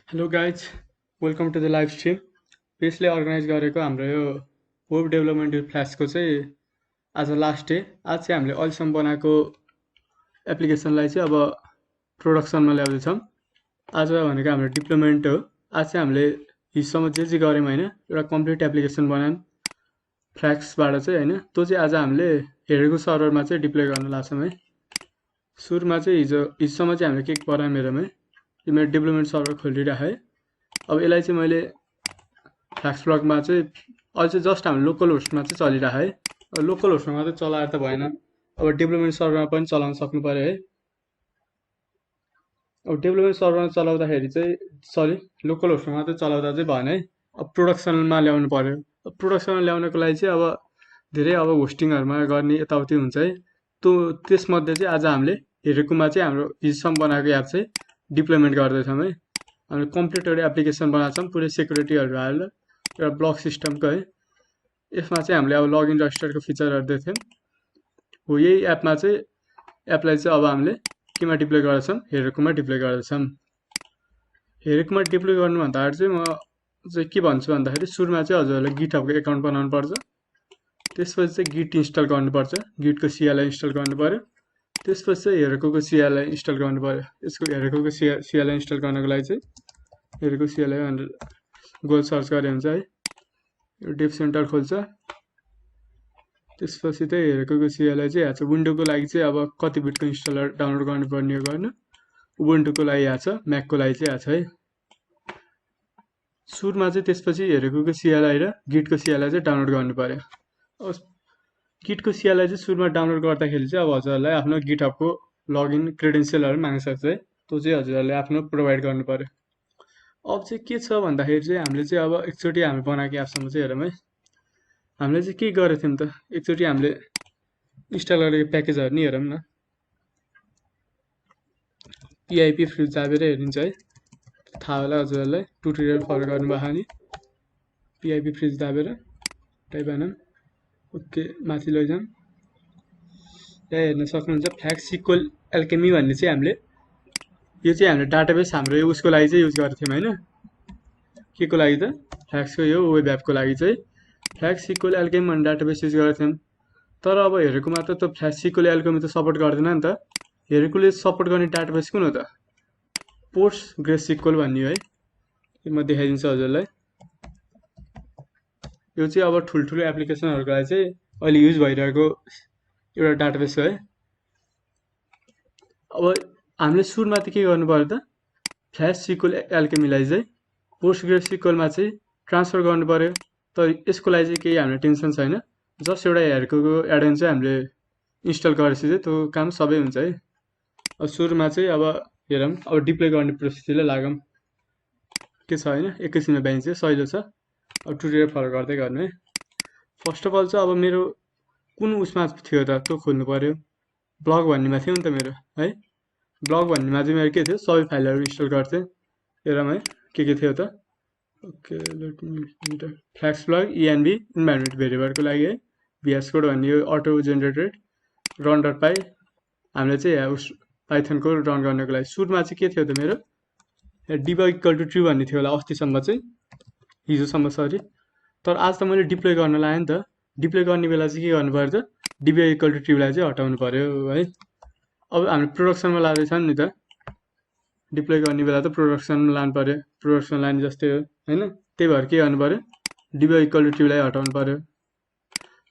Hello guys, welcome to the live stream. पेसले organize गरेको हाम्रो यो वेब डेभलपमेन्ट फ्ल्यासको चाहिँ आज लास्ट डे। आज चाहिँ हामीले अहिलेसम्म बनाएको एप्लिकेसनलाई चाहिँ अब प्रोडक्सनमा ल्याउँदैछौँ। आज भनेको हाम्रो डिप्लोइमेन्ट हो। आज चाहिँ हामीले हिजोसम्म जे जे गऱ्यौँ होइन, एउटा कम्प्लिट एप्लिकेसन बनायौँ फ्ल्याक्सबाट चाहिँ होइन। त्यो चाहिँ आज हामीले हेरेको सर्भरमा चाहिँ डिप्लोय गर्न लाग्छौँ है। सुरुमा चाहिँ हिजोसम्म चाहिँ हामीले के बनायौँ मेरोमा यो मेरो डेभलपमेन्ट सर्भर खोलिरहेको है। अब यसलाई चाहिँ मैले फ्ल्याक्स ब्लगमा चाहिँ अहिले चाहिँ जस्ट हाम्रो लोकल होस्टमा चाहिँ चलिरहेको है। अब लोकल होस्टमा मात्रै चलाएर त भएन, अब डेभलपमेन्ट सर्भरमा पनि चलाउन सक्नु पऱ्यो है। अब डेभलपमेन्ट सर्भरमा चलाउँदाखेरि चाहिँ लोकल होस्टमा मात्रै चलाउँदा चाहिँ भएन है। अब प्रोडक्सनमा ल्याउनु पऱ्यो। अब प्रोडक्सनमा ल्याउनको लागि चाहिँ अब धेरै अब होस्टिङहरूमा गर्ने यताउति हुन्छ है। त्यसमध्ये चाहिँ आज हामीले हेरेकोमा चाहिँ हाम्रो हिजोसम्म बनाएको एप चाहिँ डिप्लोइमेन्ट गर्दैछौँ है। हामीले कम्प्लिट एउटा एप्लिकेसन बनाएको छौँ पुरै सेक्युरिटीहरू हालेर, एउटा ब्लक सिस्टमको है। यसमा चाहिँ हामीले अब लगइन रजिस्टरको फिचरहरू दिएको थियौँ हो। यही एपमा चाहिँ एपलाई चाहिँ अब हामीले केमा डिप्लोय गर्दैछौँ, हेरेकोमा डिप्लोय गर्दैछौँ। हेरेकोमा डिप्लोय गर्नु भन्दाखेरि चाहिँ म चाहिँ के भन्छु भन्दाखेरि सुरुमा चाहिँ हजुरहरूले गिटहबको एकाउन्ट बनाउनु पर्छ। त्यसपछि चाहिँ गिट इन्स्टल गर्नुपर्छ, गिटको सिएलआई इन्स्टल गर्नु पऱ्यो। त्यसपछि चाहिँ हेरेकोको सिएलआई इन्स्टल गर्नु पऱ्यो। यसको हेरेकोको सिएलआई इन्स्टल गर्नको लागि चाहिँ हेरेको सिएलआई भनेर गुगल सर्च गरे हुन्छ है। यो डेभ सेन्टर खोल्छ। त्यसपछि चाहिँ हेरेको सिएलआई चाहिँ यहाँ छ। विन्डोको लागि चाहिँ अब कति बिटको इन्स्टलर डाउनलोड गर्नुपर्ने हो गर्नु। उबुन्टुको लागि यहाँ छ, म्याकको लागि चाहिँ यहाँ छ है। सुरुमा चाहिँ त्यसपछि हेरेको सिएलआई र गिटको सिएलआई चाहिँ डाउनलोड गर्नु पर्यो। अब गिटको सिएलआई चाहिँ सुरुमा डाउनलोड गर्दाखेरि चाहिँ अब हजुरहरूलाई आफ्नो गिटहबको लगइन क्रेडेन्सियलहरू माग्नसक्छ है। त्यो चाहिँ हजुरहरूले आफ्नो प्रोभाइड गर्नु पर्यो। अब चाहिँ के छ भन्दाखेरि चाहिँ हामीले चाहिँ अब एकचोटि हामी बनाएको एपसम्म चाहिँ हेरौँ है। हामीले चाहिँ के गरेको थियौँ त, एकचोटि हामीले इन्स्टल गरेको प्याकेजहरू नि हेरौँ न। पिआइपी फ्री दाबेर हेरिन्छ है, थाहा होला हजुरहरूलाई। ट्युटोरियल फलो गर्नुभएको नि पिआइपी फ्रिज दाबेर टाइप हानौँ। ओके, माथि लैजाउँ। यहाँ हेर्न सक्नुहुन्छ फ्ल्याक्स सिक्वल एल्केमी भन्ने चाहिँ हामीले यो चाहिँ हामीले डाटाबेस हाम्रो उसको लागि चाहिँ युज गरेको थियौँ होइन। के को लागि त, फ्ल्याक्सको यो वेब एपको लागि चाहिँ फ्ल्याक्स सिक्वल एल्केमी भन्ने डाटाबेस युज गरेको थियौँ। तर अब हेरेकोमा त फ्ल्याक्स सिक्वल एल्केमी त सपोर्ट गर्दैन नि त। हेरेकोले सपोर्ट गर्ने डाटाबेस कुन हो त, पोस्टग्रेसक्यूएल भन्ने हो है। म देखाइदिन्छु हजुरलाई। यो चाहिँ अब ठुल्ठुलो एप्लिकेसनहरूको लागि चाहिँ अहिले युज भइरहेको एउटा डाटाबेस हो है। अब हामीले सुरुमा त के गर्नु पर्यो त, फ्ल्याक्स सिक्वल एल्केमीलाई चाहिँ पोस्टग्रेसक्यूएलमा चाहिँ ट्रान्सफर गर्नु पर्यो। तर यसको लागि चाहिँ केही हामीलाई टेन्सन छैन। जस्ट एउटा हेरेको एडन चाहिँ हामीले इन्स्टल गरेपछि चाहिँ त्यो काम सबै हुन्छ है। अब सुरुमा चाहिँ अब हेरौँ, अब डिप्लोय गर्ने प्रोसेसतिर लागौँ। के छ होइन, एकैछिनमा ब्याङ्क चाहिँ सहिलो छ। अब ट्युटोरियल फलो गर्दै गर्नु है। फर्स्ट अफ अल चाहिँ अब मेरो कुन उसमा थियो त, त्यो खोल्नु पर्यो। ब्लग भन्नेमा थियो नि त मेरो है। ब्लग भन्नेमा चाहिँ मेरो के थियो, सबै फाइलहरू इन्स्टल गर्थेँ। हेरौँ है के थियो त। Okay, let me flask blog ENV environment भेरिएबलको लागि है। भिएस कोड भन्ने यो auto generated run dot py हामीले चाहिँ उस पाइथनको रन गर्नको लागि। सुरुमा चाहिँ के थियो त मेरो, डिबग इक्वल टु ट्रु भन्ने थियो होला अस्तिसम्म चाहिँ, हिजोसम्म सरी। तर आज त मैले डिप्लोय गर्न लगाएँ नि त। डिप्लोय गर्ने बेला चाहिँ के गर्नु पर्यो त, डिबग इक्वल टु ट्रुलाई चाहिँ हटाउनु पर्यो है। अब हामी प्रोडक्सनमा लाँदैछौँ नि त, डिप्लोय गर्ने बेला त प्रोडक्सनमा लानु पर्यो। प्रोडक्सनमा लाने जस्तै हो होइन। त्यही भएर के गर्नु पर्यो, डिबग इक्वल टु ट्रुलाई हटाउनु पर्यो।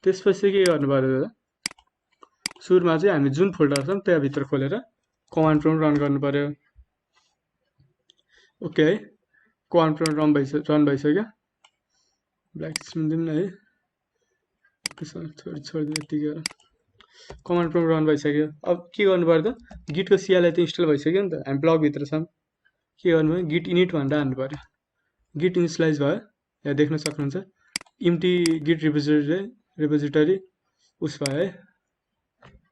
त्यसपछि के गर्नु पर्यो त, सुरुमा चाहिँ हामी जुन फोल्डर छौँ त्यहाँभित्र खोलेर कमान्ड प्रम्प्ट रन गर्नु पर्यो। ओके है, कमान्ड प्रम्प्ट रन भइसक्यो। ब्ल्याक स्क्रिन है, छोडिदिनु यतिकै। कमान्ड प्रम्प्ट रन भइसक्यो। अब के गर्नु पर्यो त, गिटको सिएलआई त इन्स्टल भइसक्यो नि त। हामी ब्लगभित्र छौँ, के गर्नु भयो, गिट इनिट भनेर हान्नु पर्यो। गिट इनिसलाइज भयो, यहाँ देख्न सक्नुहुन्छ। इम्टी गिट रिपोजिटरी उस भयो है,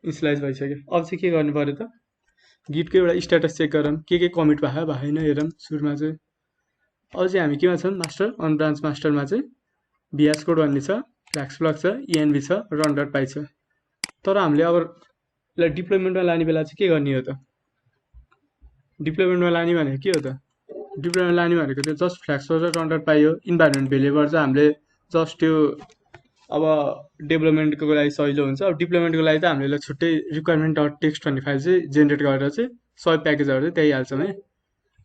इनिसलाइज भइसक्यो। अब चाहिँ के गर्नु पर्यो त, गिटको एउटा स्ट्याटस चेक गरौँ, के कमिट भयो भएन हेरौँ। सुरुमा चाहिँ अब चाहिँ हामी केमा छौँ, मास्टर अन ब्रान्च मास्टरमा चाहिँ भिएस कोड भन्ने छ, फ्ल्याक्स ब्लक छ, इएनबी छ, रन डट पाई छ। तर हामीले अब यसलाई डिप्लोइमेन्टमा लाने बेला चाहिँ के गर्ने हो त, डिप्लोइमेन्टमा लाने भनेको के हो त, डिप्लोइमेन्ट लाने भनेको त्यो जस्ट फ्ल्याक्स र रन डट पाइ हो। इन्भाइरोमेन्ट भेरिएबल चाहिँ हामीले जस्ट त्यो अब डेभलपमेन्टको लागि सजिलो हुन्छ। अब डिप्लोइमेन्टको लागि त हामीले छुट्टै रिक्वायरमेन्ट डट टेक्स्ट भन्ने फाइल चाहिँ जेनेरेट गरेर चाहिँ सबै प्याकेजहरू चाहिँ त्यही हाल्छौँ है।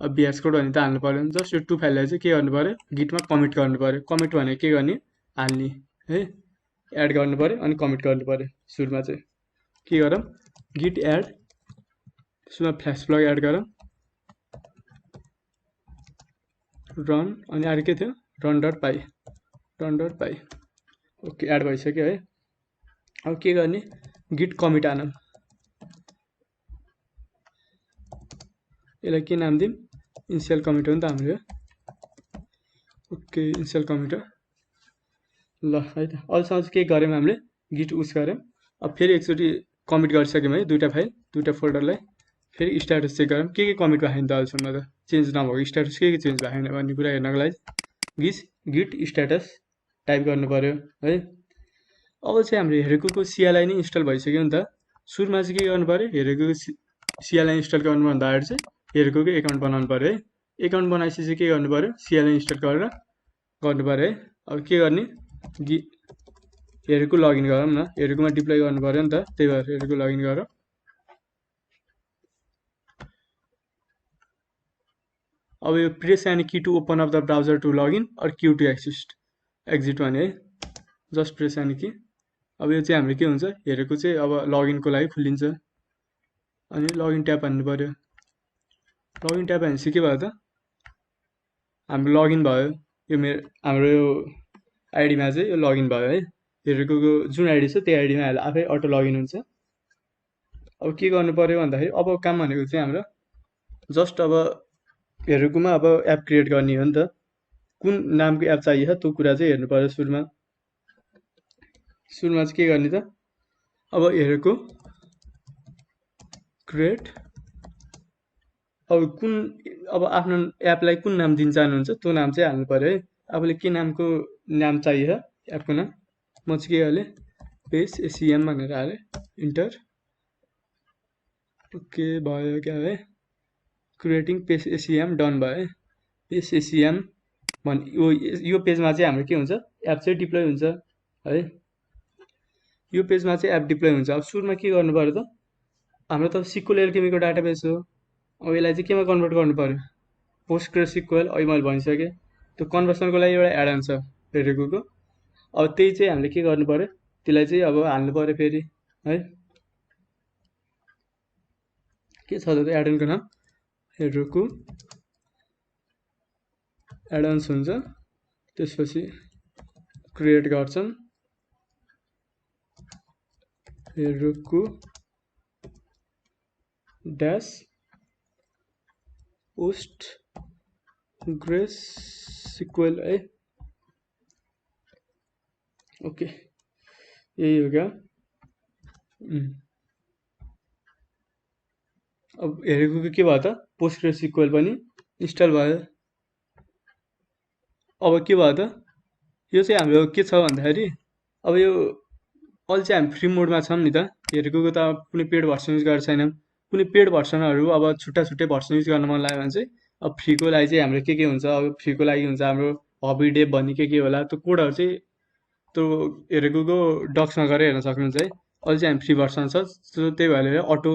अब बिएस कोड भने त हाल्नु पऱ्यो। जस्ट यो 2 फाइललाई चाहिँ के गर्नु पऱ्यो, गिटमा कमिट गर्नु पऱ्यो। कमिट भने के गर्ने, हाल्ने है, एड गर्नु पऱ्यो अनि कमिट गर्नु पऱ्यो। सुरुमा चाहिँ के गरौँ, गिट एड, त्यसमा फ्ल्यास प्लग एड गरौँ, रन, अनि अरू के थियो, रन डट पाइ, रन डट पाइ। ओके, एड भइसक्यो है। अब के गर्ने, गिट कमिट हानौँ। यसलाई के नाम दिउँ, इनिसियल कमिट हो नि त हाम्रो। ओके, इनिसियल कमिट हो ल है त। अहिलेसम्म चाहिँ के गऱ्यौँ हामीले, गिट उस गऱ्यौँ। अब फेरि एकचोटि कमिट गरिसक्यौँ है दुईवटा फाइल, दुईवटा फोल्डरलाई। फेरि स्ट्याटस चेक गरौँ के कमिट भएको छैन त अहिलेसम्म त, चेन्ज नभएको स्ट्याटस के चेन्ज भएको छैन भन्ने कुरा हेर्नको लागि गिट स्ट्याटस टाइप गर्नु पऱ्यो है। अब चाहिँ हाम्रो हेरेको सिएलआई नै इन्स्टल भइसक्यो नि त। सुरुमा चाहिँ के गर्नु पऱ्यो, हेरेको सिएलआई इन्स्टल गर्नुभन्दा अगाडि चाहिँ हेरेको एकाउन्ट बनाउनु पऱ्यो है। एकाउन्ट बनाएपछि चाहिँ के गर्नु पऱ्यो, सिएलआई इन्स्टल गरेर गर्नु पऱ्यो है। अब के गर्ने, हेरेको लगइन गरौँ न, हेरेकोमा डिप्लोय गर्नु पऱ्यो नि त, त्यही भएर हेरेको लगइन गरौँ। अब यो press and key to open up the browser to login or Q to exit भने है, जस्ट प्रेस एन्ड की। अब यो चाहिँ हाम्रो के हुन्छ, हेरेको चाहिँ अब लगइनको लागि खुलिन्छ। अनि लगइन ट्याब हान्नु पऱ्यो। लगइन ट्याब हानेपछि के भयो त, हाम्रो लगइन भयो। यो मेरो हाम्रो यो आइडीमा चाहिँ यो लगइन भयो है। हेरेको जुन आइडी छ त्यही आइडीमा हाल्दा आफै अटो लगइन हुन्छ। अब के गर्नु पऱ्यो भन्दाखेरि, अब काम भनेको चाहिँ हाम्रो जस्ट अब हेरेकोमा अब एप क्रिएट गर्ने हो नि त। कुन नामको एप चाहियो त्यो कुरा चाहिँ हेर्नु पर्यो। सुरुमा चाहिँ के गर्ने त, अब हेरेको क्रिएट, अब कुन, अब आफ्नो एपलाई कुन नाम दिन चाहनुहुन्छ त्यो नाम चाहिँ हाल्नु पऱ्यो है। आफूले के नामको नाम चाहियो एपको नाम, म चाहिँ के हालेँ, पेज एसिएम भनेर हालेँ, इन्टर। ओके भयो क्या है, क्रिएटिङ पेज एसिएम डन भयो है। पेज एसिएम यो पेजमा चाहिँ हाम्रो के हुन्छ, एप चाहिँ डिप्लोय हुन्छ है। यो पेजमा चाहिँ एप डिप्लोय हुन्छ। अब सुरुमा के गर्नु पर्यो त, हाम्रो त सिक्वल एल्केमीको डाटाबेस हो। अब यसलाई चाहिँ केमा कन्भर्ट गर्नु पर्यो, पोस्टग्रेसिक्वल, अहिले मैले भनिसकेँ। त्यो कन्भर्सनको लागि एउटा एड अन छ हेरेको। अब त्यही चाहिँ हामीले के गर्नु पर्यो, त्यसलाई चाहिँ अब हाल्नु पर्यो फेरि है। के छ त एडनको नाम, हेरेको एडन्स हुन्छ। त्यसपछि क्रिएट गर्छौँ हेरेको ड्यास पोस्ट ग्रेस सिक्वल है। ओके, यही हो क्या। अब हेरेको के भयो त, पोस्टग्रेस सिक्वल पनि इन्स्टल भयो। अब के भयो त, यो चाहिँ हाम्रो के छ भन्दाखेरि, अब यो अहिले चाहिँ हामी फ्री मोडमा छौँ नि त। हेरेको त कुनै पेड भर्सन युज गरेको छैनौँ। कुनै पेड भर्सनहरू अब छुट्टा भर्सन युज गर्न मन लाग्यो भने चाहिँ अब फ्रीको लागि चाहिँ हाम्रो के हुन्छ, अब फ्रीको लागि हुन्छ हाम्रो हबी डेभ भन्ने के होला, त्यो कोडहरू चाहिँ त्यो हेरेको डक्समा गएर हेर्न सक्नुहुन्छ है। अहिले चाहिँ हामी फ्री भर्सन छ, त्यही भएर अटो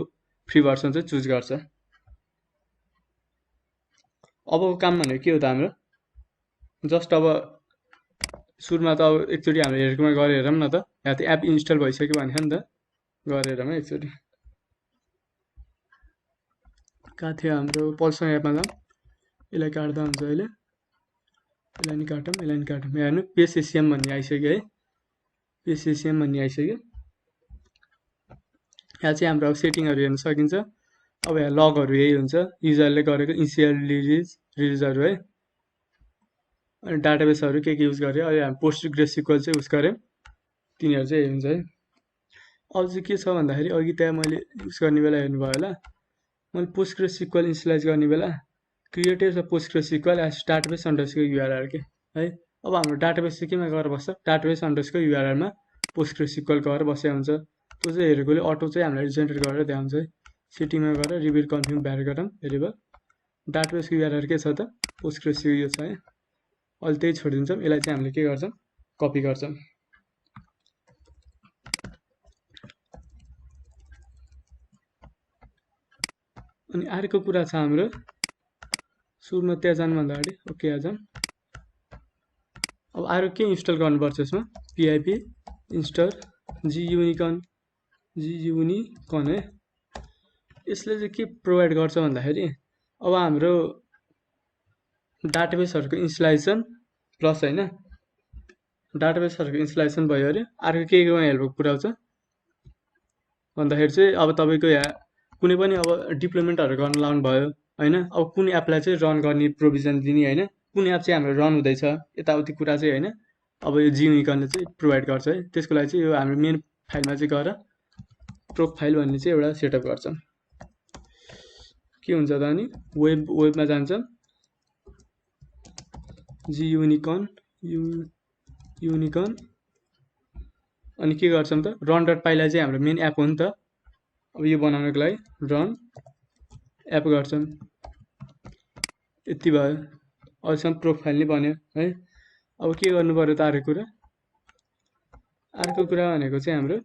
फ्री भर्सन चाहिँ चुज गर्छ। अबको काम भनेको के हो त हाम्रो, जस्ट अब सुरुमा त अब एकचोटि हाम्रो हेरेकोमा गएर हेरौँ न त। यहाँ त एप इन्स्टल भइसक्यो भनेको नि त, गएर हेरौँ है एकचोटि। कहाँ थियो हाम्रो पल्सर एपमा जाऊँ, यसलाई काट्दा हुन्छ अहिले, यसलाई नि काटौँ, यसलाई नि काटौँ। यहाँ हेर्नु पेज एसिएम भन्ने आइसक्यो है, पेज एसिएम भन्ने आइसक्यो। यहाँ चाहिँ हाम्रो अब सेटिङहरू हेर्न सकिन्छ। अब यहाँ लगहरू यही हुन्छ, युजरले गरेको इनिसियल रिलिजहरू है। अनि डाटाबेसहरू के युज गर्यो, अहिले हामी पोस्टग्रेसिक्वल चाहिँ युज गऱ्यौँ, तिनीहरू चाहिँ हुन्छ है। अब चाहिँ के छ भन्दाखेरि, अघि त्यहाँ मैले युज गर्ने बेला हेर्नुभयो होला, मैले पोस्टग्रेसिक्वल इनिसियलाइज गर्ने बेला created PostgreSQL as database underscore URL के है। अब हाम्रो डाटाबेस चाहिँ केमा गएर बस्छ, डाटाबेस अन्डरस्कोर युआरएलमा पोस्टग्रेसिक्वल गएर बसेको हुन्छ। त्यो चाहिँ हेरेकोले अटो चाहिँ हामीलाई जेनेरेट गरेर देखाउँछ है। सेटिङमा गएर रिबिल्ड कन्फर्म भ्यार गरौँ, भेरिएबल डाटाबेसको युआरएल के छ त, पोस्टग्रेसको यो छ है, अहिले त्यही छोडिदिन्छौँ। यसलाई चाहिँ हामीले के गर्छौँ, कपी गर्छौँ। अनि अर्को कुरा छ हाम्रो, सुरुमा त्यहाँ जानुभन्दा अगाडि ओके आ जाउँ। अब अरू के इन्स्टल गर्नुपर्छ यसमा, पिआइपी इन्स्टल जियुनिकन है। यसले चाहिँ के प्रोभाइड गर्छ भन्दाखेरि अब हाम्रो डाटाबेसहरूको इन्स्टलेसन प्लस होइन, डाटाबेसहरूको इन्स्टलेसन भयो अरे अर्को केमा हेल्प पुऱ्याउँछ भन्दाखेरि चाहिँ अब तपाईँको यहाँ कुनै पनि अब डिप्लोइमेन्टहरू गर्न लाउनु भयो होइन, अब कुन एपलाई चाहिँ रन गर्ने प्रोभिजन दिने होइन, कुन एप चाहिँ हाम्रो रन हुँदैछ यताउति कुरा चाहिँ होइन, अब यो जियुनिकनले चाहिँ प्रोभाइड गर्छ है। त्यसको लागि चाहिँ यो हाम्रो मेन फाइलमा चाहिँ गएर प्रोफाइल भन्ने चाहिँ एउटा सेटअप गर्छौँ। के हुन्छ त अनि वेबमा जान्छौँ, जियुनिकन युनिकन अनि के गर्छौँ त, run.py चाहिँ हाम्रो मेन एप हो नि त। अब यो बनाउनको लागि रन एप गर्छौँ, यति भयो। अहिलेसम्म प्रोफाइल नै बन्यो है। अब के गर्नु पर्यो त अर्को कुरा भनेको चाहिँ हाम्रो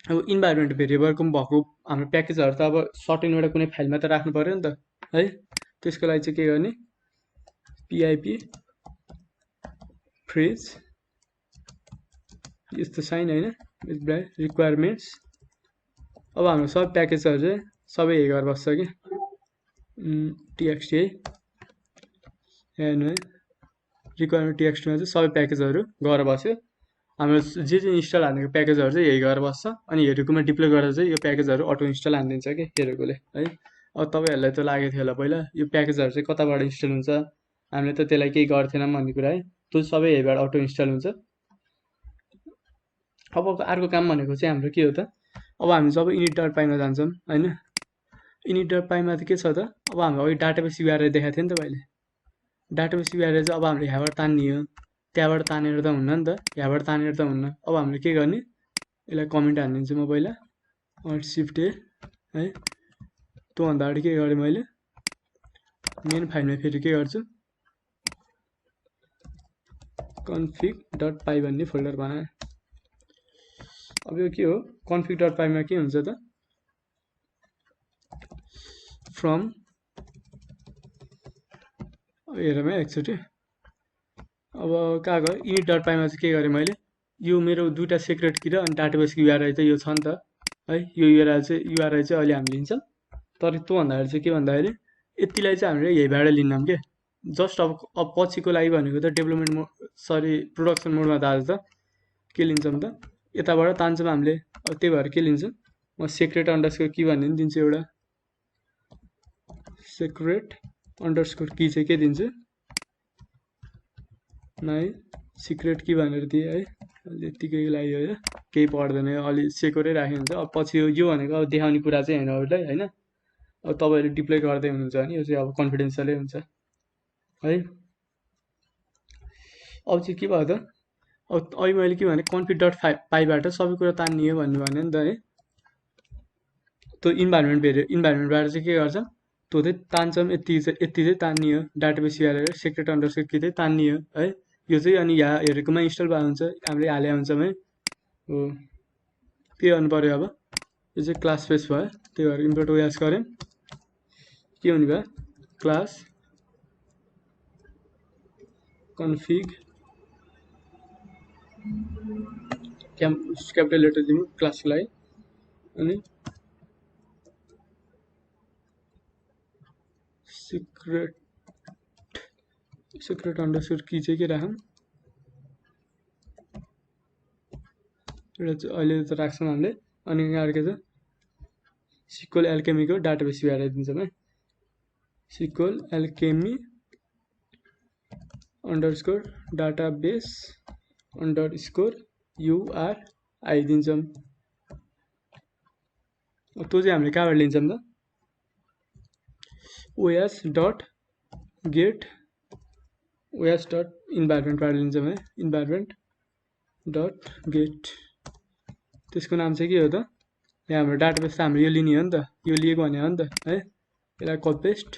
अब इन्भाइरोमेन्ट भेरिएबलको भएको हाम्रो प्याकेजहरू त अब सर्टेन एउटा कुनै फाइलमा त राख्नु पर्यो नि त है। त्यसको लागि चाहिँ के गर्ने, पिआइपी फ्रेज यस्तो साइन होइन, रिक्वायरमेन्ट्स। अब हाम्रो सब प्याकेजहरू चाहिँ सबै यही गरेर बस्छ कि टीएक्सटी है, हेर्नु है, रिक्वायरमेन्ट टीएक्सटीमा चाहिँ सबै प्याकेजहरू गएर बस्यो। हाम्रो जे इन्स्टल हान्नेको प्याकेजहरू चाहिँ यही गरेर बस्छ। अनि हेरेकोमा डिप्लोय गरेर चाहिँ यो प्याकेजहरू अटो इन्स्टल हानिदिन्छ कि हेरेकोले है। अब तपाईँहरूलाई त लागेको थियो होला पहिला यो प्याकेजहरू चाहिँ कताबाट इन्स्टल हुन्छ, हामीले त त्यसलाई केही गर्थेनौँ भन्ने कुरा है। त्यो सबै यहीबाट अटो इन्स्टल हुन्छ। अब अर्को काम भनेको चाहिँ हाम्रो के हो त, अब हामी जब init.py मा जान्छौँ होइन, init.py मा त के छ त, अब हाम्रो अघि डाटाबेस युआरएल देखाएको थियो नि त मैले, डाटाबेस युआरएल चाहिँ अब हामीले यहाँबाट तान्ने हो, त्यहाँबाट तानेर त हुन्न नि त, यहाँबाट तानेर त हुन्न। अब हामीले के गर्ने, यसलाई कमेन्ट हानिदिन्छु म पहिला, Alt+Shift A है। त्योभन्दा अगाडि के गरेँ मैले, मेन फाइलमा फेरि के गर्छु, config.py भन्ने फोल्डर बनाएँ। अब यो के हो, config.py मा के हुन्छ त, फ्रम हेरौँ है एकचोटि। अब कहाँ गयो, init.py मा चाहिँ के गरेँ मैले, यो मेरो दुईवटा सेक्रेट की र अनि डाटाबेसको युआरएल त यो छ नि त है। यो युआरएल चाहिँ अहिले हामी लिन्छौँ, तर त्योभन्दाखेरि चाहिँ के भन्दाखेरि यतिलाई चाहिँ हामीले यहीबाट लिन्छौँ के। जस्ट अब पछिको लागि भनेको त डेभलपमेन्ट प्रोडक्सन मोडमा दाजु त के लिन्छौँ त, यताबाट तान्छौँ हामीले। अब त्यही भएर के लिन्छौँ, म सेक्रेट अन्डरस्कोर की भन्ने पनि दिन्छु, एउटा सेक्रेट अन्डरस्कोर की चाहिँ के दिन्छु, नाइ सिक्रेट की भनेर दिएँ है। यतिकै लागि हो, केही पर्दैन, अलि सेक्युरै राख्यो हुन्छ। अब पछि यो भनेको अब देखाउने कुरा चाहिँ होइन अरूलाई होइन। अब तपाईँहरूले डिप्लोय गर्दै हुनुहुन्छ भने यो चाहिँ अब कन्फिडेन्सियलै हुन्छ है। अब चाहिँ के भयो त, अब अहिले मैले के भने config.py बाट सबै कुरा तान्ने हो भन्ने भने नि त है। त्यो इन्भाइरोमेन्टबाट चाहिँ के गर्छ, त्यो चाहिँ तान्छौँ, यति चाहिँ तान्ने हो, डाटाबेस युआरएल सेक्रेट अन्डरस्कोर की चाहिँ तान्ने हो है। यो चाहिँ अनि यहाँ हेरेकोमा इन्स्टल भएको हुन्छ, हामीले हाले हुन्छौँ है। हो के गर्नु पर्यो, अब यो चाहिँ क्लास स्पेस भयो, त्यही भएर इम्पोर्ट ओएस गऱ्यौँ, के हुने भयो, क्लास कन्फिग क्यापिटल लेटर दिनु क्लासको लागि, अनि सिक्रेट अन्डरस्कोर की चाहिँ के राखौँ, एउटा चाहिँ अहिले त राख्छौँ हामीले। अनि अर्को चाहिँ सिक्वल एल्केमीको डाटाबेस युआरएल दिन्छौँ है, SQLAlchemy underscore database underscore URI दिन्छौँ। त्यो चाहिँ हामीले कहाँबाट लिन्छौँ त, os.get लिन्छौँ है, environment.get। त्यसको नाम चाहिँ के हो त, यहाँ हाम्रो डाटाबेस त हाम्रो यो लिने हो नि त, यो लिएको भने हो नि त है। यसलाई कपी पेस्ट।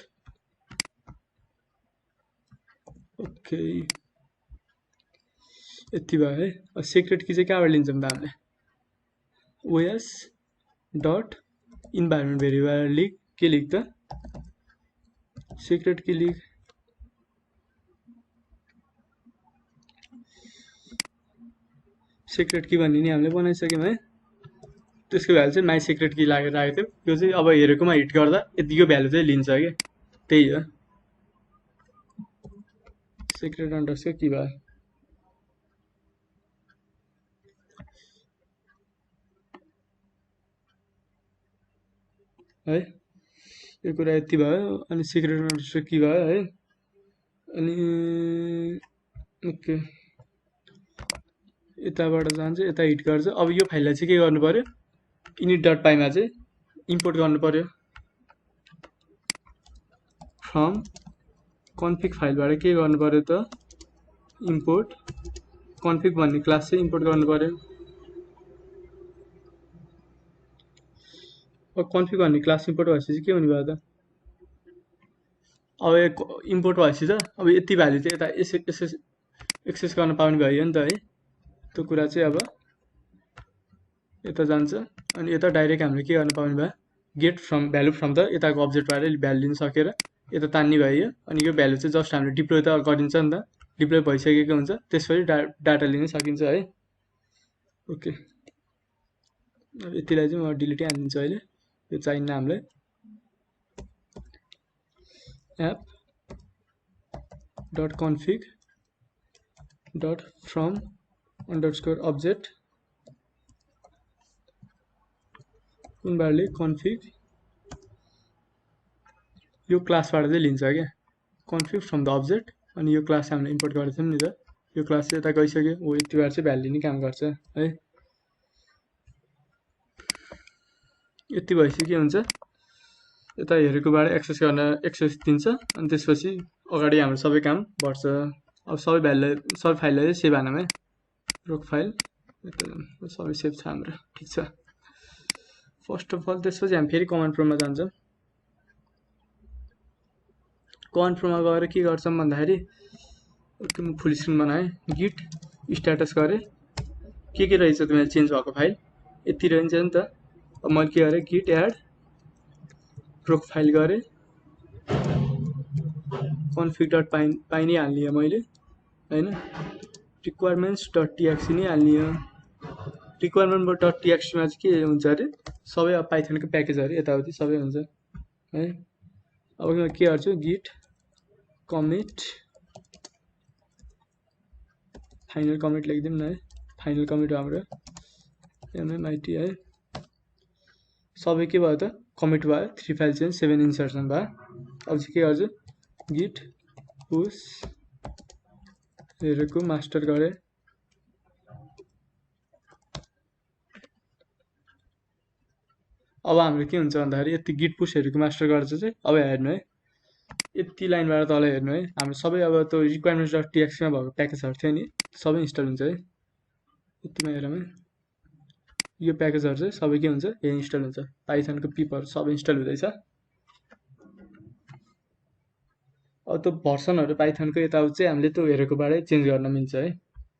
ओके यति भयो है। सिक्रेट की चाहिँ कहाँबाट लिन्छौँ त हामीले OS dot environment variable league के लिग त secret key league secret key भन्ने नि हामीले बनाइसक्यौँ है। त्यसको भ्यालु चाहिँ माई सिक्रेट की लागेर राखेको थियो। यो चाहिँ अब हेरेकोमा हिट गर्दा यतिको भ्यालु चाहिँ लिन्छ क्या, त्यही हो सिक्रेट अन्डरस्कोर की भयो है। यो कुरा यति भयो। अनि सिक्रेट अन्डरस्कोर की भयो है। अनि ओके यताबाट जान्छ, यता हिट गर्छ। अब यो फाइललाई चाहिँ के गर्नु पर्यो, इनिट डट पाईमा चाहिँ इम्पोर्ट गर्नु पर्यो। फ्रम कन्फिग फाइलबाट के गर्नु पर्यो त इम्पोर्ट कन्फिग भन्ने क्लास चाहिँ इम्पोर्ट गर्नु पर्यो। अब कन्फिग भन्ने क्लास इम्पोर्ट भएपछि चाहिँ के हुने भयो त, अब इम्पोर्ट भएपछि त अब यति भ्यालु चाहिँ यता एक्सेस गर्न पाउने भयो नि त है। त्यो कुरा चाहिँ अब यता जान्छ। अनि यता डाइरेक्ट हामीले के गर्न पाउने भयो, get from value from the यताको अब्जेक्टबाट भ्यालु लिन सकेर यता तान्ने भयो। अनि यो भ्यालु चाहिँ जस्ट हामीले डिप्लोय त गरिन्छ नि त, डिप्लोय भइसकेको हुन्छ, त्यसपछि डाटा लिन सकिन्छ है। ओके अब यतिलाई चाहिँ म डिलिटै हालिदिन्छु अहिले, यो चाहिन्न हामीलाई। App dot config dot from underscore object उनीहरूले कन्फिग यो क्लासबाट चाहिँ लिन्छ क्या, कन्फिग फ्रम द अब्जेक्ट। अनि यो क्लास हामीले इम्पोर्ट गरेको थियौँ नि त, यो क्लास चाहिँ यता गइसक्यो। हो यतिबाट चाहिँ भ्यालु लिने काम गर्छ है। यति भएपछि के हुन्छ, यता हेरेकोबाट एक्सेस गर्न एक्सेस दिन्छ। अनि त्यसपछि अगाडि हाम्रो सबै काम बढ्छ। अब सबै फाइललाई चाहिँ सेभ हानौँ है, रोक फाइल सबै सेभ छ हाम्रो, ठिक छ। फर्स्ट अफ अल त्यसपछि हामी फेरि कमान्ड प्रोमा जान्छौँ। कमान्ड प्रोमा गएर के गर्छौँ भन्दाखेरि म फुल स्क्रिन बनाएँ, गिट स्ट्याटस गरेँ, के रहेछ त मेरो चेन्ज भएको फाइल यति रहन्छ नि त। अब मैले के गरेँ, गिट एड प्रोक फाइल गरेँ, कन्फिग डट पाइ नै हाल्ने हो मैले होइन, रिक्वायरमेन्ट्स डट टिएक्सी नै हाल्ने हो। रिक्वायरमेन्ट डट टिएक्सीमा चाहिँ के हुन्छ अरे, सबै अब पाइथनको प्याकेजहरू यताउति सबै हुन्छ है। अब म के गर्छु, गिट कमिट फाइनल कमिट लेखिदिउँ न है, फाइनल कमिट हाम्रो एमएमआइटी है। सबै के भयो त कमिट भयो, 3 फाइल चेन्ज 7 इन्सर्सन भयो। अब चाहिँ के गर्छु, गिट पुस हेरेको मास्टर गरेँ। अब हाम्रो के हुन्छ भन्दाखेरि यति गिट पुस हेरेको मास्टर गर्छ चाहिँ अब हेर्नु है, यति लाइनबाट तल हेर्नु है, हाम्रो सबै अब त्यो रिक्वायरमेन्ट्स डट टिएक्सीमा भएको प्याकेजहरू थियो नि सबै इन्स्टल हुन्छ है। यतिमा हेरौँ है, यो प्याकेजहरू चाहिँ सबै के हुन्छ, यहाँ इन्स्टल हुन्छ, पाइथनको पिपहरू सबै इन्स्टल हुँदैछ। अब त्यो भर्सनहरू पाइथनको यताउति चाहिँ हामीले त्यो हेरेकोबाटै चेन्ज गर्न मिल्छ है,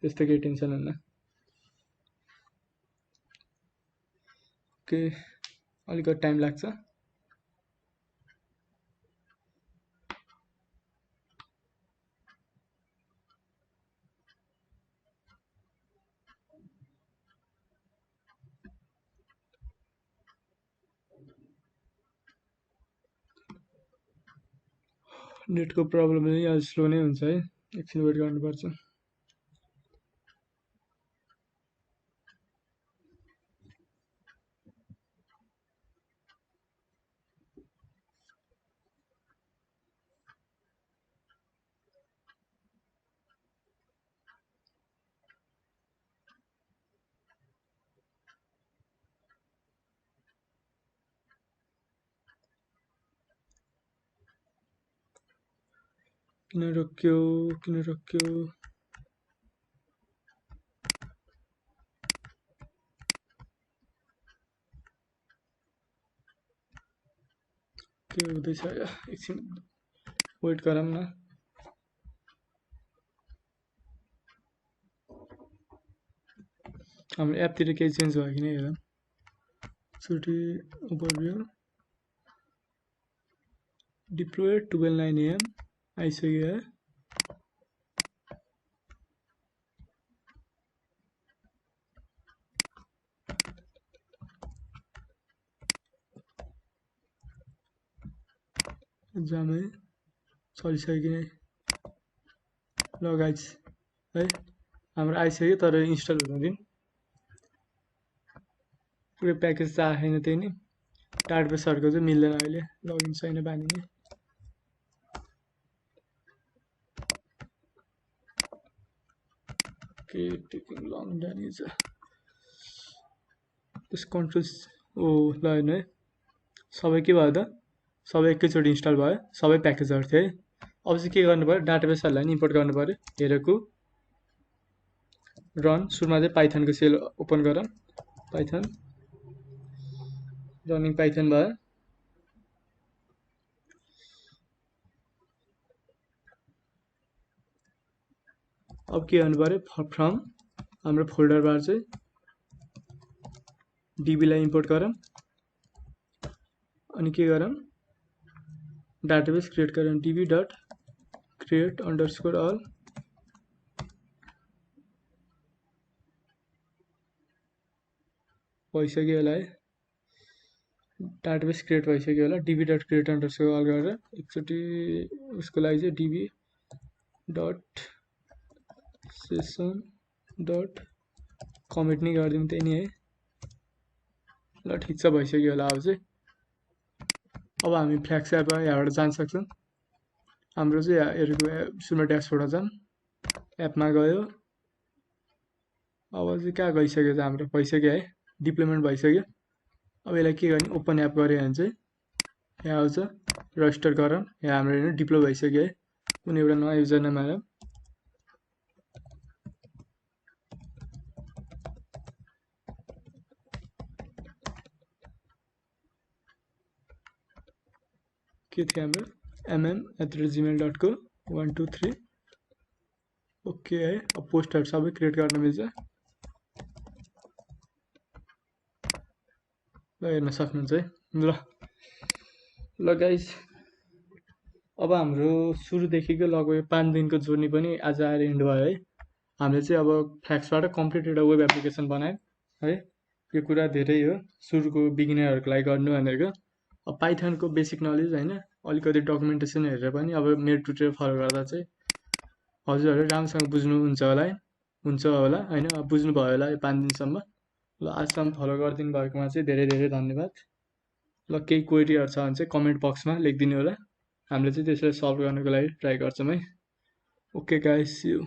त्यस्तो केही टेन्सन हुन्न। ओके अलिकति टाइम लाग्छ। नेटको प्रब्लमले आज स्लो नै हुन्छ है, एकछिन वेट गर्नुपर्छ। किन रोक्यो के हुँदैछ एकछिन वेट गरौँ न। हाम्रो एपतिर केही चेन्ज भयो कि नै हेरौँ। सुटी ओभरभ्यू डिप्लोय 12:09 AM आइसक्यो है। जामै चलिसक्यो कि नै ल गाइज है हाम्रो आइसक्यो तर इन्स्टल हुन दिन पुरै प्याकेज त आएन त्यही नै डाटाबेसहरुको चाहिँ मिल्दैन अहिले लगइन छैन बानी नै के टेकिङ लङ जानिन्छ त्यस कन्ट्रोल्स ओ ल हेर्नु है सबै के भयो त सबै एकैचोटि इन्स्टल भयो सबै प्याकेजहरु थियो है। अब चाहिँ के गर्नु पर्यो डाटाबेसहरुलाई नि इम्पोर्ट गर्नु पर्यो। हेरेको रन सुरुमा चाहिँ पाइथनको सेल ओपन गरौँ पाइथन रनिङ पाइथन भयो। अब के गर्नु पर्यो फ्रम हाम्रो फोल्डरबाट चाहिँ डीबी लाई इम्पोर्ट गरौँ अनि के गरौँ डाटाबेस क्रिएट गरौँ db dot create underscore all भइसक्यो होला है डाटाबेस क्रिएट भइसक्यो होला db dot create underscore all गरेर एकचोटि उसको लागि चाहिँ db dot session dot comment नै गरिदिउँ त्यही नि है। ल ठिक छ भइसक्यो होला अब चाहिँ अब हामी फ्ल्याक्स एप यहाँबाट जान सक्छौँ। हाम्रो चाहिँ हेरेको सुरुमा ड्यासबोर्ड जाऊँ एपमा गयो अब चाहिँ कहाँ गइसक्यो त हाम्रो भइसक्यो है डिप्लोयमेन्ट भइसक्यो। अब यसलाई के गर्ने ओपन एप गऱ्यो भने चाहिँ यहाँ आउँछ रजिस्टर गरौँ यहाँ हाम्रो हेर्नु डिप्लोय भइसक्यो है कुनै एउटा नयाँ युजर नेम हालौँ के थियो हाम्रो mm@gmail.co 123 ओके है। अब पोस्टहरु सबै क्रिएट गर्न मिल्छ ल हेर्न सक्नुहुन्छ है। ल गाइस अब हाम्रो सुरुदेखिको लगभग 5 दिनको जर्नी पनि आज आएर इन्ड भयो है। हामीले चाहिँ अब फ्ल्याक्सबाट कम्प्लिट एउटा वेब एप्लिकेसन बनायौँ है। यो कुरा धेरै हो सुरुको बिगिनरहरुको लागि गर्नु भनेको। अब पाइथनको बेसिक नलेज हैन अलिकति डकुमेन्टेसन हेरेर पनि अब मेरो ट्युटोरियल फलो गर्दा चाहिँ हजुरहरु राम्रोसँग बुझ्नुहुन्छ होला है हुन्छ होला हैन बुझ्नु भयो होला यो 5 दिनसम्म। ल आजसम्म फलो गरिदिनु भएकोमा चाहिँ धेरै धेरै धन्यवाद। ल केही क्वेरीहरु छ भने चाहिँ कमेन्ट बक्समा लेखिदिनु होला हामीले चाहिँ त्यसलाई सल्भ गर्नको लागि ट्राई गर्छौं है। Okay guys see you.